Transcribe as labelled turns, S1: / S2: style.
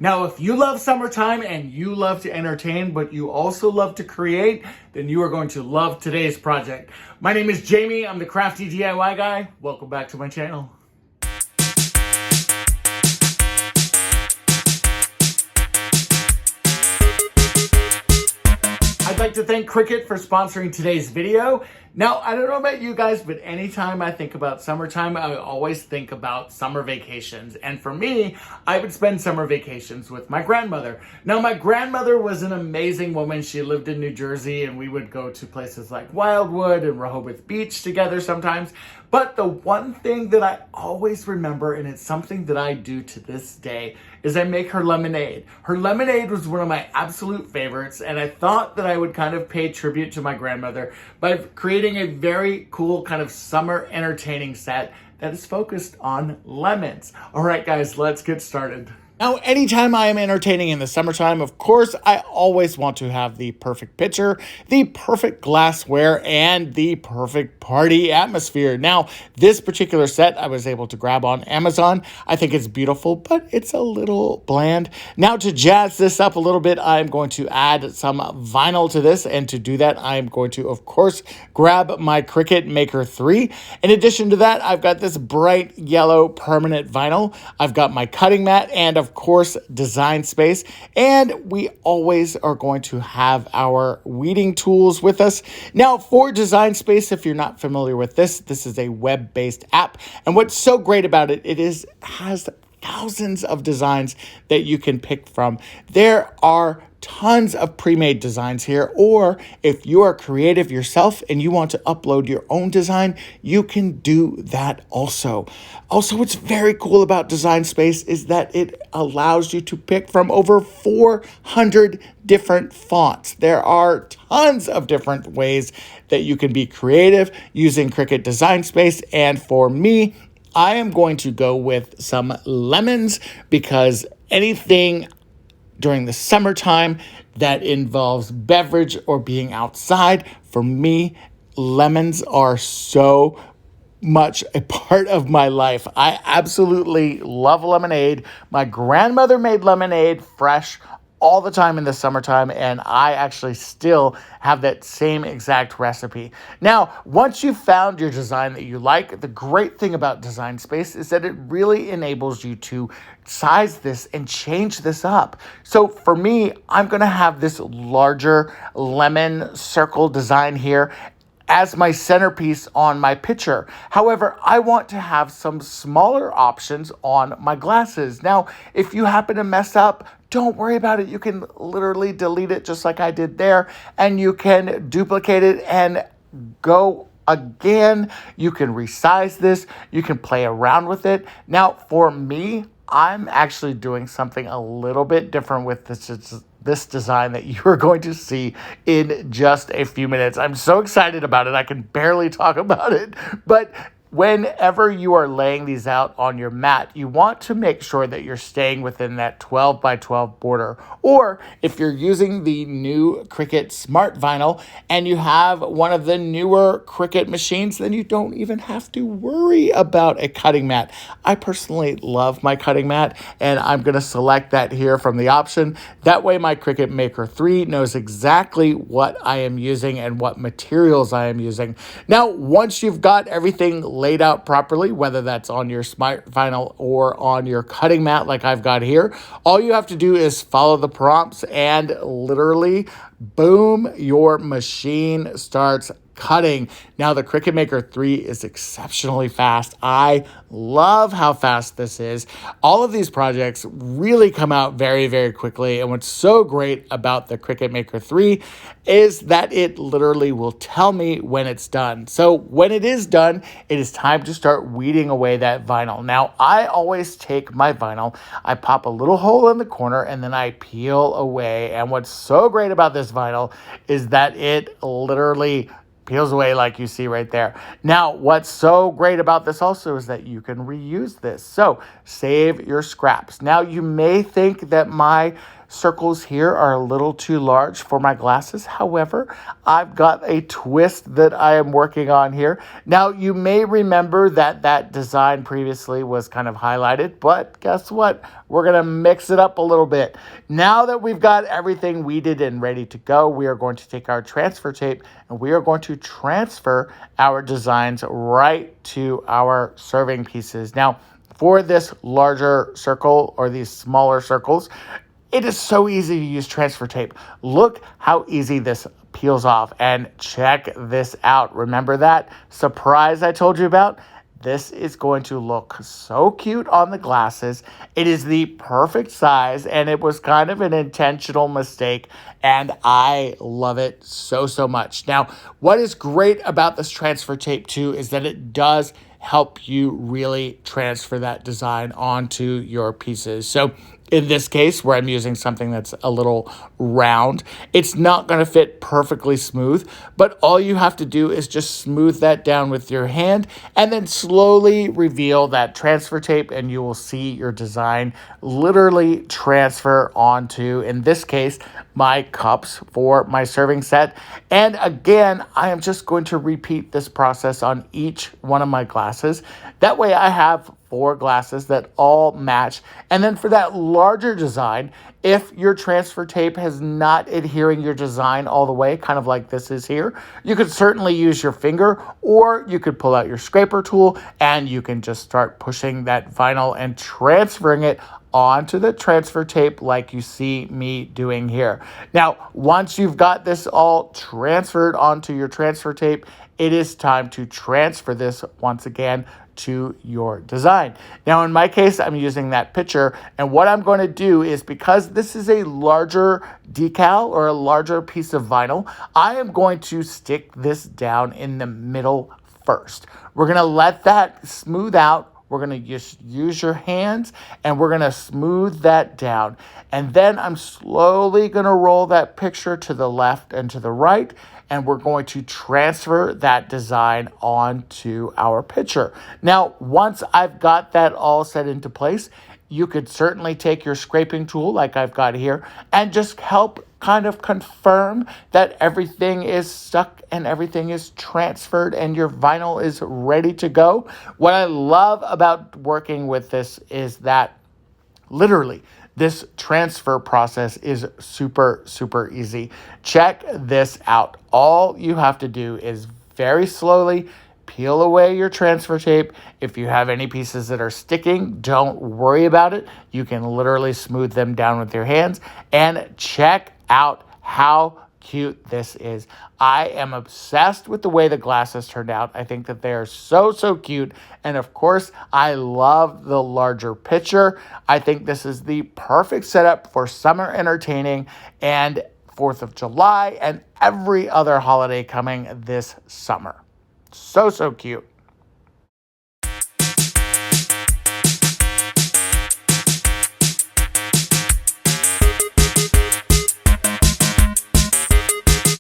S1: Now, if you love summertime and you love to entertain, but you also love to create, then you are going to love today's project. My name is Jamie. I'm the crafty DIY guy. Welcome back to my channel. I'd like to thank Cricut for sponsoring today's video. Now, I don't know about you guys, but anytime I think about summertime, I always think about summer vacations. And for me, I would spend summer vacations with my grandmother. Now, my grandmother was an amazing woman. She lived in New Jersey, and we would go to places like Wildwood and Rehoboth Beach together sometimes. But the one thing that I always remember, and it's something that I do to this day, is I make her lemonade. Her lemonade was one of my absolute favorites, and I thought that I would kind of pay tribute to my grandmother by creating a very cool kind of summer entertaining set that is focused on lemons. All right, guys, let's get started. Now, anytime I am entertaining in the summertime, of course, I always want to have the perfect pitcher, the perfect glassware, and the perfect party atmosphere. Now, this particular set I was able to grab on Amazon. I think it's beautiful, but it's a little bland. Now, to jazz this up a little bit, I'm going to add some vinyl to this, and to do that, I'm going to, of course, grab my Cricut Maker 3. In addition to that, I've got this bright yellow permanent vinyl. I've got my cutting mat, and of course, design space. And we always are going to have our weeding tools with us. Now, for design space, if you're not familiar with this is a web-based app. And what's so great about it, has thousands of designs that you can pick from. There are tons of pre-made designs here, or if you are creative yourself and you want to upload your own design, you can do that also. Also, what's very cool about Design Space is that it allows you to pick from over 400 different fonts. There are tons of different ways that you can be creative using Cricut Design Space, and for me, I am going to go with some lemons because anything during the summertime that involves beverage or being outside, for me, lemons are so much a part of my life. I absolutely love lemonade. My grandmother made lemonade fresh all the time in the summertime, and I actually still have that same exact recipe. Now, once you've found your design that you like, the great thing about Design Space is that it really enables you to size this and change this up. So for me, I'm gonna have this larger lemon circle design here as my centerpiece on my pitcher. However, I want to have some smaller options on my glasses. Now, if you happen to mess up, don't worry about it. You can literally delete it just like I did there, and you can duplicate it and go again. You can resize this. You can play around with it. Now, for me, I'm actually doing something a little bit different with this design that you are going to see in just a few minutes. I'm so excited about it. I can barely talk about it. But whenever you are laying these out on your mat, you want to make sure that you're staying within that 12 by 12 border. Or if you're using the new Cricut Smart Vinyl and you have one of the newer Cricut machines, then you don't even have to worry about a cutting mat. I personally love my cutting mat, and I'm going to select that here from the option. That way my Cricut Maker 3 knows exactly what I am using and what materials I am using. Now, once you've got everything laid out properly, whether that's on your Smart Vinyl or on your cutting mat like I've got here, all you have to do is follow the prompts and literally, boom, your machine starts cutting. Now, the Cricut Maker 3 is exceptionally fast. I love how fast this is. All of these projects really come out very, very quickly. And what's so great about the Cricut Maker 3 is that it literally will tell me when it's done. So when it is done, it is time to start weeding away that vinyl. Now, I always take my vinyl, I pop a little hole in the corner, and then I peel away. And what's so great about this vinyl is that it literally peels away like you see right there. Now, what's so great about this also is that you can reuse this. So save your scraps. Now, you may think that my circles here are a little too large for my glasses. However, I've got a twist that I am working on here. Now, you may remember that that design previously was kind of highlighted, but guess what? We're going to mix it up a little bit. Now that we've got everything weeded and ready to go, we are going to take our transfer tape and we are going to transfer our designs right to our serving pieces. Now, for this larger circle or these smaller circles, it is so easy to use transfer tape. Look how easy this peels off, and check this out. Remember that surprise I told you about? This is going to look so cute on the glasses. It is the perfect size, and it was kind of an intentional mistake, and I love it so, so much. Now, what is great about this transfer tape too is that it does help you really transfer that design onto your pieces. So in this case, where I'm using something that's a little round, it's not going to fit perfectly smooth, but all you have to do is just smooth that down with your hand and then slowly reveal that transfer tape, and you will see your design literally transfer onto, in this case, my cups for my serving set. And again, I am just going to repeat this process on each one of my glasses. That way I have 4 glasses that all match. And then for that larger design, if your transfer tape has not adhering your design all the way, kind of like this is here, you could certainly use your finger, or you could pull out your scraper tool and you can just start pushing that vinyl and transferring it onto the transfer tape like you see me doing here. Now, once you've got this all transferred onto your transfer tape, it is time to transfer this once again to your design. Now, in my case, I'm using that picture, and what I'm going to do is, because this is a larger decal or a larger piece of vinyl, I am going to stick this down in the middle first. We're going to let that smooth out. We're going to just use your hands and we're going to smooth that down. And then I'm slowly going to roll that picture to the left and to the right, and we're going to transfer that design onto our picture. Now, once I've got that all set into place, you could certainly take your scraping tool like I've got here and just help kind of confirm that everything is stuck and everything is transferred and your vinyl is ready to go. What I love about working with this is that literally this transfer process is super, super easy. Check this out. All you have to do is very slowly peel away your transfer tape. If you have any pieces that are sticking, don't worry about it. You can literally smooth them down with your hands, and check out how cute this is. I am obsessed with the way the glasses turned out. I think that they are so, so cute. And of course, I love the larger picture. I think this is the perfect setup for summer entertaining and 4th of July and every other holiday coming this summer. So, so cute.